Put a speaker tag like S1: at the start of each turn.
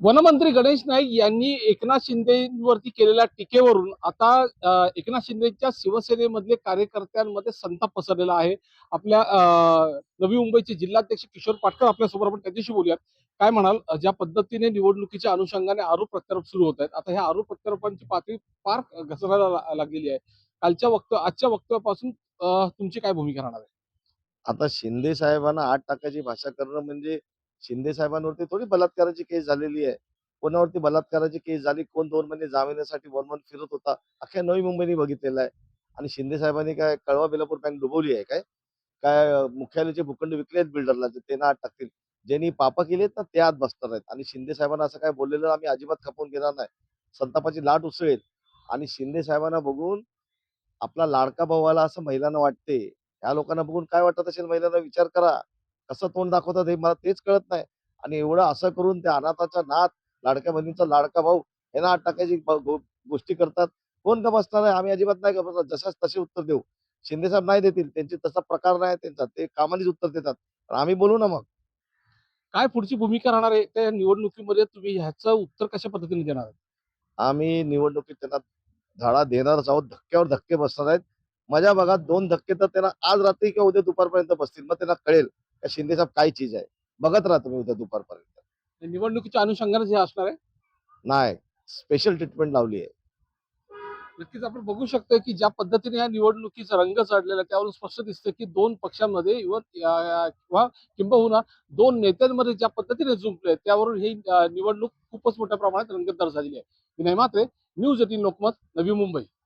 S1: वनमंत्री गणेश नाईक यांनी एकनाथ शिंदेवरती केलेल्या टीकेवरून आता एकनाथ शिंदेच्या शिवसेनेमधले कार्यकर्त्यांमध्ये संताप पसरलेला आहे. आपल्या नवी मुंबईचे जिल्हाध्यक्ष किशोर पाटकर आपल्यासोबत, आपण त्यांच्याशी बोलूयात. काय म्हणाल, ज्या पद्धतीने निवडणुकीच्या अनुषंगाने आरोप प्रत्यारोप सुरू होत आहेत, आता ह्या आरोप प्रत्यारोपांची पातळी फार घसरायला लागलेली आहे. आजच्या वक्तव्यापासून तुमची काय भूमिका राहणार आहे?
S2: आता शिंदे साहेबांना आत टाकायची भाषा करणं म्हणजे शिंदे साहेबांवरती थोडी बलात्काराची केस झालेली आहे. कोणावरती बलात्काराची केस झाली, कोण 2 महिने जामिनासाठी वन-वन फिरत होता. अख्ख्या नवी मुंबईने बघितलेलं आहे. आणि शिंदे साहेबांनी काय कळवा बेलापूर बँक डुबवली आहे काय? काय मुख्यालयाचे भूखंड विकले आहेत बिल्डरला, ते ना आत टाकतील. ज्यांनी पापं केली आहेत ना, ते आत बसणार आहेत. आणि शिंदे साहेबांना असं काय बोललेलं आम्ही अजिबात खपवून घेणार नाही. संतापाची लाट उसळेल. आणि शिंदे साहेबांना बघून आपला लाडका भाऊ आला असं महिलांना वाटते. ह्या लोकांना बघून काय वाटत असेल महिलांना विचार करा. कसं तोंड दाखवतात हे मला तेच कळत नाही. आणि एवढं असं करून त्या अनाथाचा नाथ, लाडक्या बहिणीचा लाडका भाऊ यांना आत टाकायची गोष्टी करतात. कोण का बसणार आहे? आम्ही अजिबात नाही का जशास तसे उत्तर देऊ. शिंदे साहेब नाही देतील. त्यांची तसा प्रकार नाही त्यांचा. ते कामानेच उत्तर देतात. पण आम्ही बोलू ना मग.
S1: काय पुढची भूमिका राहणार आहे त्या निवडणुकीमध्ये? तुम्ही ह्याचं उत्तर कशा पद्धतीने देणार आहे?
S2: आम्ही निवडणुकीत त्यांना धडा देणारच आहोत. धक्क्यावर धक्के बसणार आहेत. माझ्या भागात 2 धक्के तर त्यांना आज रात्री किंवा उद्या दुपारपर्यंत बसतील. मग त्यांना कळेल का शिंदे साहेब काय चीज आहे. बघत राहा तुम्ही उद्या दुपारपर्यंत.
S1: निवडणुकीच्या अनुषंगाने जे असणार आहे.
S2: नाही, स्पेशल ट्रीटमेंट लावली आहे.
S1: नक्कीच आपण बघू शकतो की ज्या पद्धतीने या निवडणुकीचा रंग चढलेला आहे, त्यावरून स्पष्ट दिसतं की दोन पक्षांमध्ये किंवा किंबहुना दोन नेत्यांमध्ये ज्या पद्धतीने जुंपले त्यावरून ही निवडणूक खूपच मोठ्या प्रमाणात रंगतदार झालेली आहे. विनय म्हात्रे, न्यूज 18 लोकमत, नवी मुंबई.